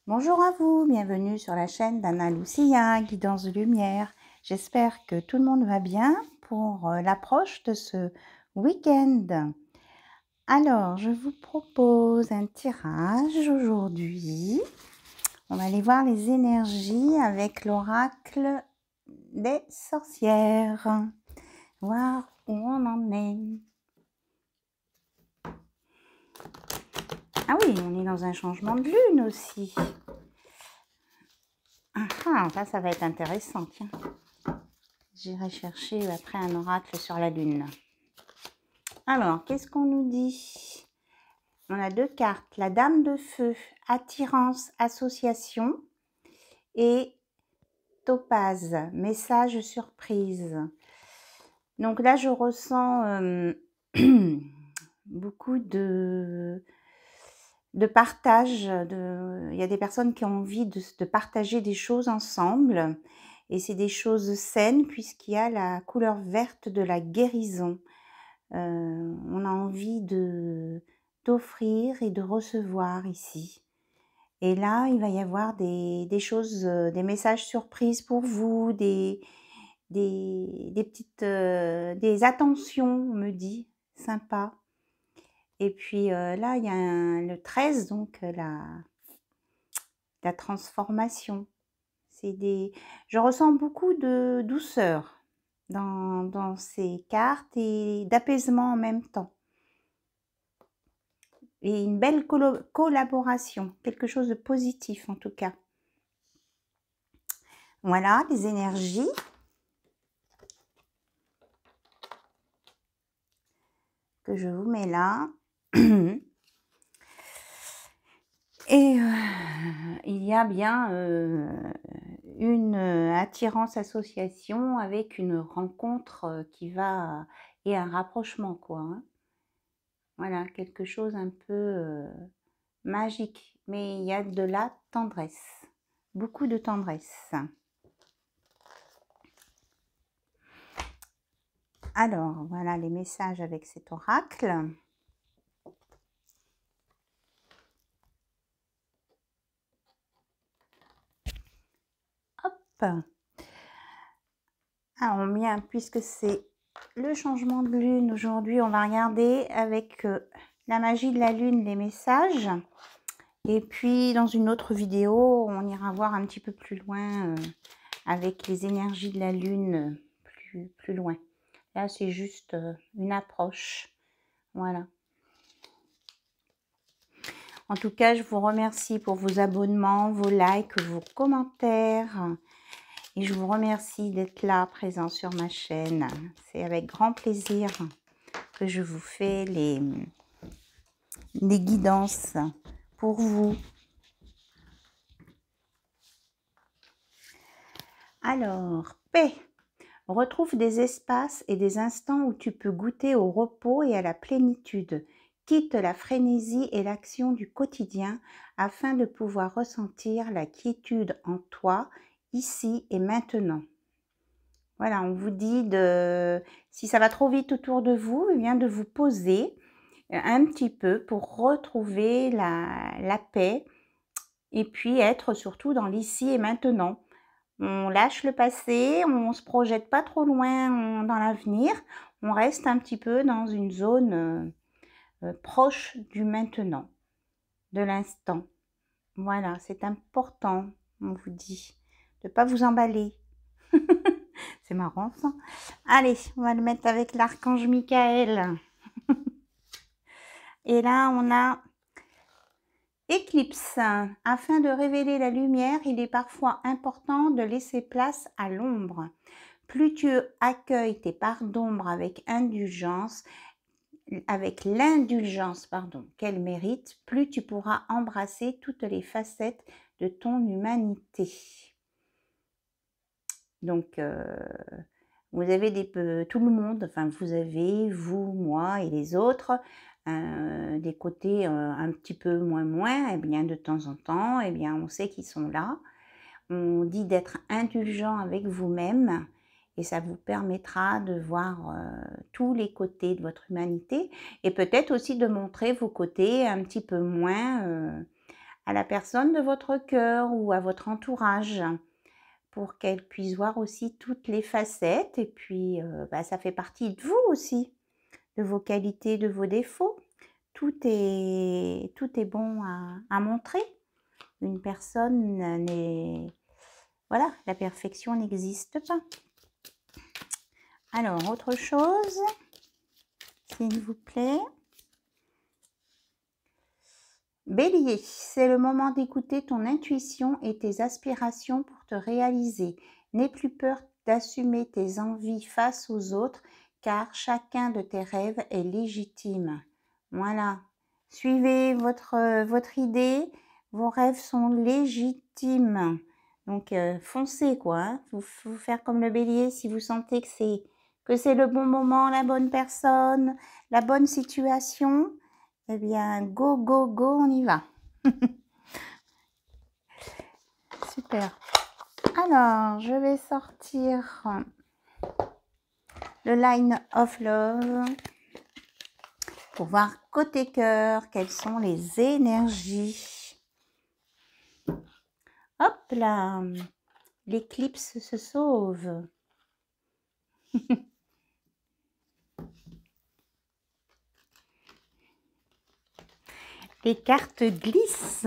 Bonjour à vous, bienvenue sur la chaîne d'Anna Lucia, Guidance de Lumière. J'espère que tout le monde va bien pour l'approche de ce week-end. Alors, je vous propose un tirage aujourd'hui. On va aller voir les énergies avec l'oracle des sorcières. Voir où on en est. Ah oui, on est dans un changement de lune aussi. Ah, ça va être intéressant, tiens. J'irai chercher après un oracle sur la lune. Alors, qu'est-ce qu'on nous dit? On a deux cartes. La dame de feu, attirance, association. Et topaze, message surprise. Donc là, je ressens beaucoup de partage. Il y a des personnes qui ont envie de partager des choses ensemble. Et c'est des choses saines puisqu'il y a la couleur verte de la guérison. On a envie d'offrir et de recevoir ici. Et là, il va y avoir des choses, des messages surprises pour vous, des petites, des attentions, on me dit, sympa. Et puis là, il y a le 13, donc la transformation. Je ressens beaucoup de douceur dans ces cartes et d'apaisement en même temps. Et une belle collaboration, quelque chose de positif en tout cas. Voilà, les énergies. Que je vous mets là. Et il y a bien une attirance association avec une rencontre qui va et un rapprochement quoi. Hein. Voilà, quelque chose un peu magique, mais il y a de la tendresse, beaucoup de tendresse. Alors, voilà les messages avec cet oracle. Hop. Alors, bien, puisque c'est le changement de lune aujourd'hui, on va regarder avec la magie de la lune les messages. Et puis, dans une autre vidéo, on ira voir un petit peu plus loin avec les énergies de la lune plus loin. Là, c'est juste une approche. Voilà. En tout cas, je vous remercie pour vos abonnements, vos likes, vos commentaires. Et je vous remercie d'être là, présent sur ma chaîne. C'est avec grand plaisir que je vous fais les guidances pour vous. Alors, paix. Retrouve des espaces et des instants où tu peux goûter au repos et à la plénitude. Quitte la frénésie et l'action du quotidien afin de pouvoir ressentir la quiétude en toi, ici et maintenant. Voilà, on vous dit si ça va trop vite autour de vous, eh bien de vous poser un petit peu pour retrouver la paix et puis être surtout dans l'ici et maintenant. On lâche le passé, on ne se projette pas trop loin dans l'avenir, on reste un petit peu dans une zone proche du maintenant, de l'instant. Voilà, c'est important, on vous dit, de ne pas vous emballer. C'est marrant ça. Allez, on va le mettre avec l'archange Michael. Et là, on a éclipse. Afin de révéler la lumière, il est parfois important de laisser place à l'ombre. Plus tu accueilles tes parts d'ombre avec indulgence, l'indulgence qu'elle mérite, plus tu pourras embrasser toutes les facettes de ton humanité. Donc, vous avez tout le monde, enfin vous avez, vous, moi et les autres, des côtés un petit peu moins, et bien de temps en temps, et bien on sait qu'ils sont là. On dit d'être indulgent avec vous-même et ça vous permettra de voir tous les côtés de votre humanité et peut-être aussi de montrer vos côtés un petit peu moins à la personne de votre cœur ou à votre entourage pour qu'elle puisse voir aussi toutes les facettes. Et puis, ça fait partie de vous aussi, de vos qualités, de vos défauts. Tout est bon à montrer. Une personne n'est... Voilà, la perfection n'existe pas. Alors, autre chose, s'il vous plaît. Bélier, c'est le moment d'écouter ton intuition et tes aspirations pour te réaliser. N'aie plus peur d'assumer tes envies face aux autres, car chacun de tes rêves est légitime. Voilà. Suivez votre idée, vos rêves sont légitimes. Donc, foncez, quoi. Hein. Vous faire comme le bélier si vous sentez que c'est le bon moment, la bonne personne, la bonne situation. Eh bien, go, go, go, on y va. Super. Alors, je vais sortir le Line of Love pour voir côté cœur, quelles sont les énergies. Hop là, l'éclipse se sauve. Les cartes glissent.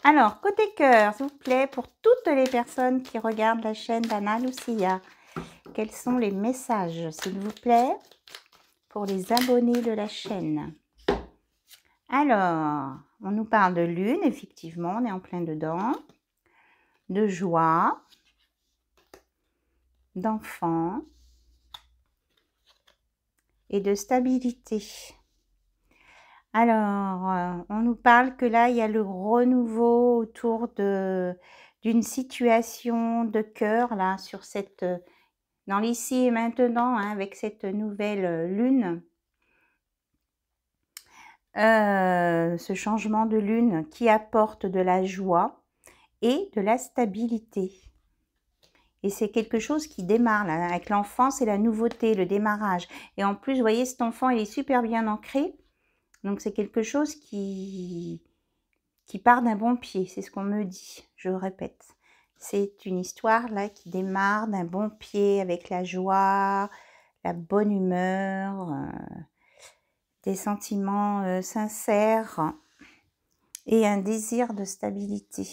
Alors, côté cœur, s'il vous plaît, pour toutes les personnes qui regardent la chaîne d'Anna Lucia, quels sont les messages, s'il vous plaît, pour les abonnés de la chaîne? Alors, on nous parle de lune, effectivement, on est en plein dedans, de joie, d'enfant et de stabilité. Alors, on nous parle que là, il y a le renouveau autour d'une situation de cœur, là, sur cette, dans l'ici et maintenant, hein, avec cette nouvelle lune. Ce changement de lune qui apporte de la joie et de la stabilité. Et c'est quelque chose qui démarre, là, avec l'enfant, c'est la nouveauté, le démarrage. Et en plus, vous voyez, cet enfant, il est super bien ancré. Donc, c'est quelque chose qui part d'un bon pied, c'est ce qu'on me dit, je répète. C'est une histoire là qui démarre d'un bon pied avec la joie, la bonne humeur, des sentiments sincères et un désir de stabilité.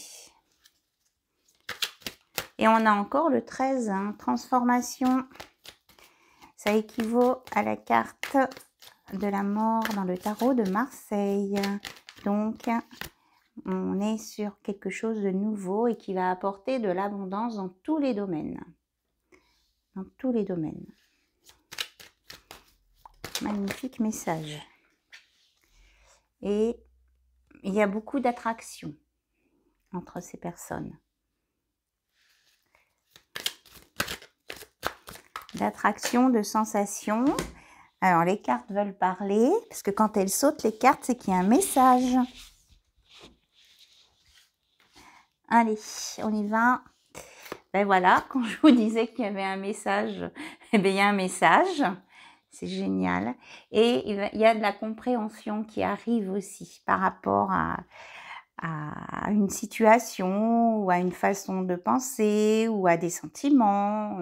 Et on a encore le 13, hein, transformation. Ça équivaut à la carte de la mort dans le tarot de Marseille. Donc, on est sur quelque chose de nouveau et qui va apporter de l'abondance dans tous les domaines. Dans tous les domaines. Magnifique message. Et il y a beaucoup d'attraction entre ces personnes. D'attraction, de sensations. Alors, les cartes veulent parler, parce que quand elles sautent, les cartes, c'est qu'il y a un message. Allez, on y va. Ben voilà, quand je vous disais qu'il y avait un message, eh bien, il y a un message. C'est génial. Et il y a de la compréhension qui arrive aussi par rapport à une situation ou à une façon de penser ou à des sentiments.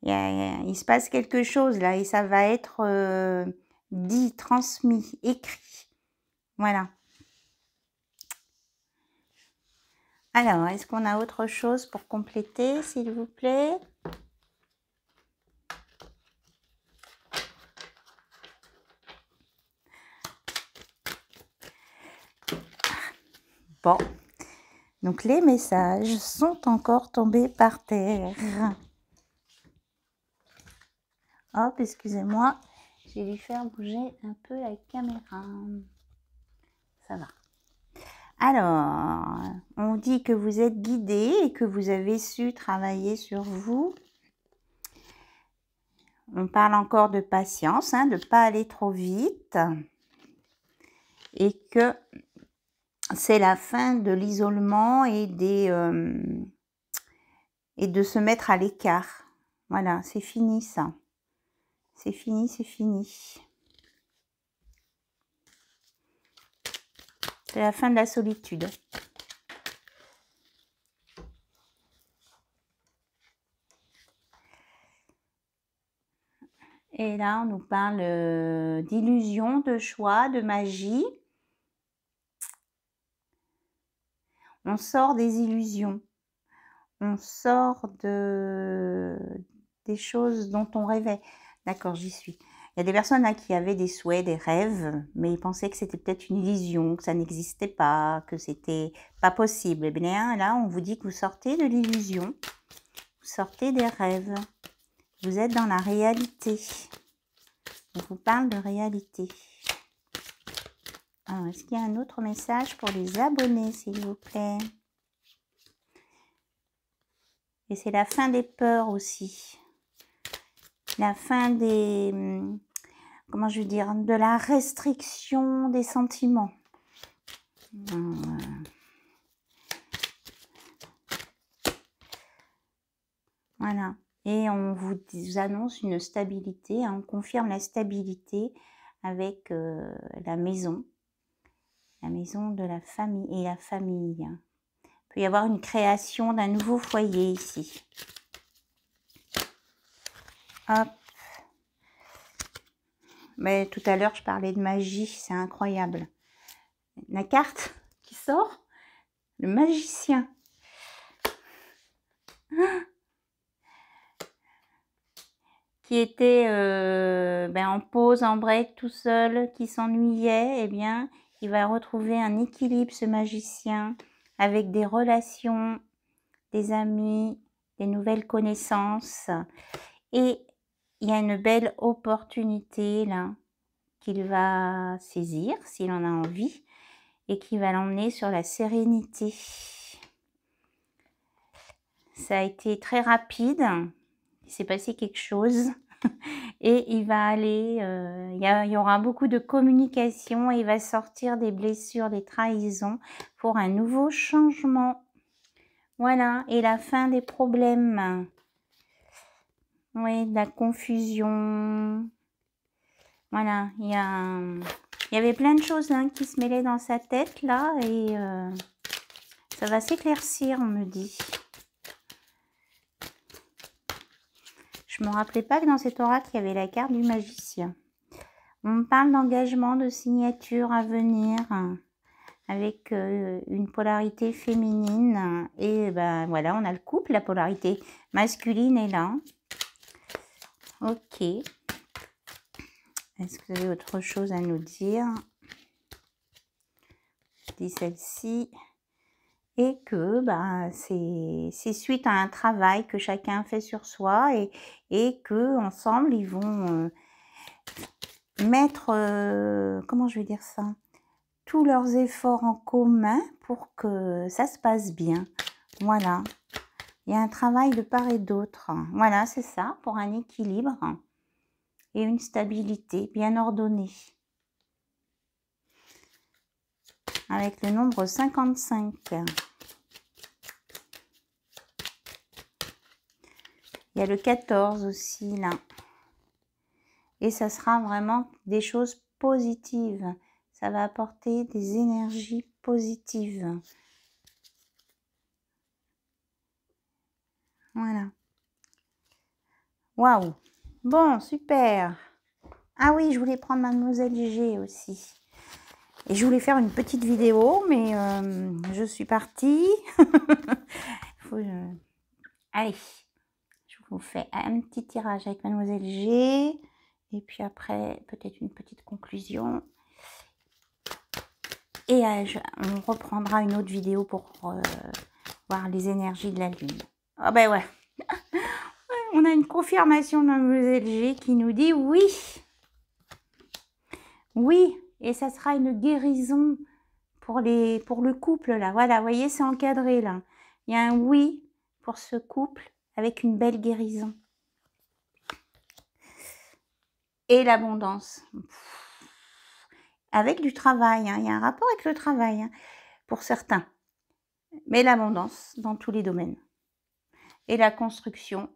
Il se passe quelque chose là et ça va être dit, transmis, écrit. Voilà. Alors, est-ce qu'on a autre chose pour compléter, s'il vous plaît? Bon, donc les messages sont encore tombés par terre. Hop, excusez-moi, j'ai dû faire bouger un peu la caméra. Ça va. Alors, on dit que vous êtes guidé et que vous avez su travailler sur vous. On parle encore de patience, hein, de ne pas aller trop vite. Et que c'est la fin de l'isolement et de se mettre à l'écart. Voilà, c'est fini ça. C'est fini, c'est fini. C'est la fin de la solitude. Et là, on nous parle d'illusion, de choix, de magie. On sort des illusions. On sort des choses dont on rêvait. D'accord, j'y suis. Il y a des personnes là qui avaient des souhaits, des rêves, mais ils pensaient que c'était peut-être une illusion, que ça n'existait pas, que c'était pas possible. Eh bien, là, on vous dit que vous sortez de l'illusion, vous sortez des rêves, vous êtes dans la réalité. On vous parle de réalité. Alors, est-ce qu'il y a un autre message pour les abonnés, s'il vous plaît? Et c'est la fin des peurs aussi. La fin des... Comment je veux dire? De la restriction des sentiments. Voilà. Et on vous annonce une stabilité. Hein, on confirme la stabilité avec la maison. La maison de la famille et la famille. Il peut y avoir une création d'un nouveau foyer ici. Hop. Mais tout à l'heure, je parlais de magie. C'est incroyable. La carte qui sort, le magicien. Qui était en pause, en break, tout seul, qui s'ennuyait, eh bien, il va retrouver un équilibre, ce magicien, avec des relations, des amis, des nouvelles connaissances. Et il y a une belle opportunité, là, qu'il va saisir, s'il en a envie, et qui va l'emmener sur la sérénité. Ça a été très rapide, il s'est passé quelque chose. Et il va aller, il y aura beaucoup de communication et il va sortir des blessures, des trahisons pour un nouveau changement. Voilà, et la fin des problèmes. Oui, de la confusion. Voilà, il y avait plein de choses hein, qui se mêlaient dans sa tête là et ça va s'éclaircir, on me dit. Je ne me rappelais pas que dans cet oracle, il y avait la carte du magicien. On me parle d'engagement, de signature à venir avec une polarité féminine. Et ben voilà, on a le couple, la polarité masculine est là. Ok. Est-ce que vous avez autre chose à nous dire? Je dis celle-ci. Et que c'est suite à un travail que chacun fait sur soi et que ensemble ils vont mettre, comment je vais dire ça, tous leurs efforts en commun pour que ça se passe bien. Voilà, il y a un travail de part et d'autre. Voilà, c'est ça, pour un équilibre et une stabilité bien ordonnée. Avec le nombre 55. Il y a le 14 aussi, là. Et ça sera vraiment des choses positives. Ça va apporter des énergies positives. Voilà. Waouh. Bon, super. Ah oui, je voulais prendre Mademoiselle G aussi. Et je voulais faire une petite vidéo, mais je suis partie. Allez, je vous fais un petit tirage avec Mademoiselle G. Et puis après, peut-être une petite conclusion. Et on reprendra une autre vidéo pour voir les énergies de la Lune. Ah ben ouais. On a une confirmation de Mademoiselle G qui nous dit oui. Oui, et ça sera une guérison pour le couple là. Voilà, vous voyez, c'est encadré là. Il y a un oui pour ce couple avec une belle guérison. Et l'abondance. Avec du travail, hein. Il y a un rapport avec le travail, hein, pour certains. Mais l'abondance dans tous les domaines. Et la construction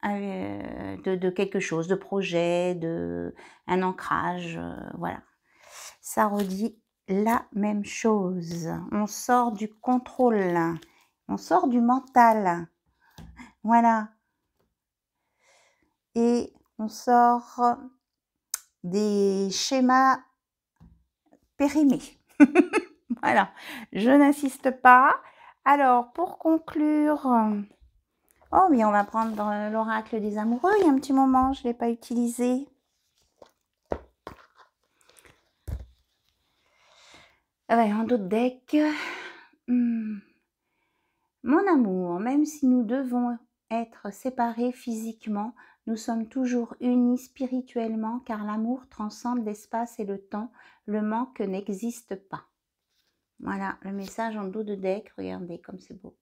de quelque chose, de projet, un ancrage, voilà. Ça redit la même chose. On sort du contrôle, on sort du mental. Voilà. Et on sort des schémas périmés. Voilà, je n'insiste pas. Alors, pour conclure, oh, mais on va prendre l'oracle des amoureux. Il y a un petit moment, je ne l'ai pas utilisé. En d'autres decks. Mon amour, même si nous devons être séparés physiquement, nous sommes toujours unis spirituellement car l'amour transcende l'espace et le temps. Le manque n'existe pas. Voilà, le message en dos de deck. Regardez comme c'est beau.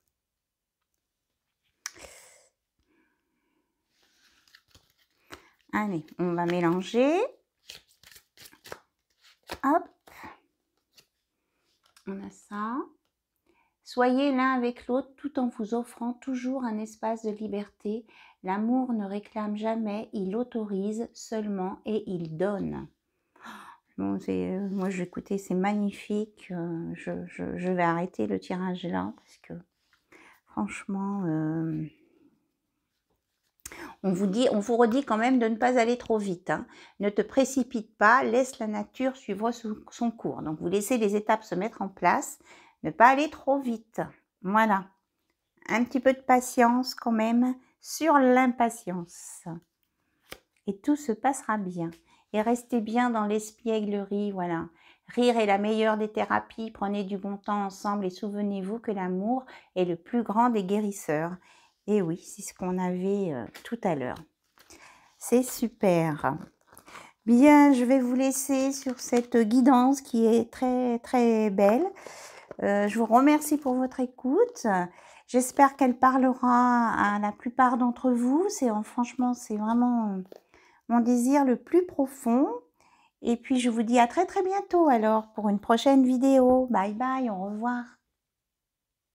Allez, on va mélanger. Hop. On a ça. Soyez l'un avec l'autre tout en vous offrant toujours un espace de liberté. L'amour ne réclame jamais, il autorise seulement et il donne. Bon, moi, je vais écouter, c'est magnifique. Je vais arrêter le tirage là parce que franchement, on vous redit quand même de ne pas aller trop vite. Hein. Ne te précipite pas, laisse la nature suivre son cours. Donc, vous laissez les étapes se mettre en place, ne pas aller trop vite. Voilà. Un petit peu de patience quand même sur l'impatience. Et tout se passera bien. Et restez bien dans l'espièglerie, voilà. Rire est la meilleure des thérapies, prenez du bon temps ensemble et souvenez-vous que l'amour est le plus grand des guérisseurs. Et oui, c'est ce qu'on avait tout à l'heure. C'est super. Bien, je vais vous laisser sur cette guidance qui est très très belle. Je vous remercie pour votre écoute. J'espère qu'elle parlera à la plupart d'entre vous. Franchement, c'est vraiment mon désir le plus profond. Et puis, je vous dis à très très bientôt alors pour une prochaine vidéo. Bye bye, au revoir.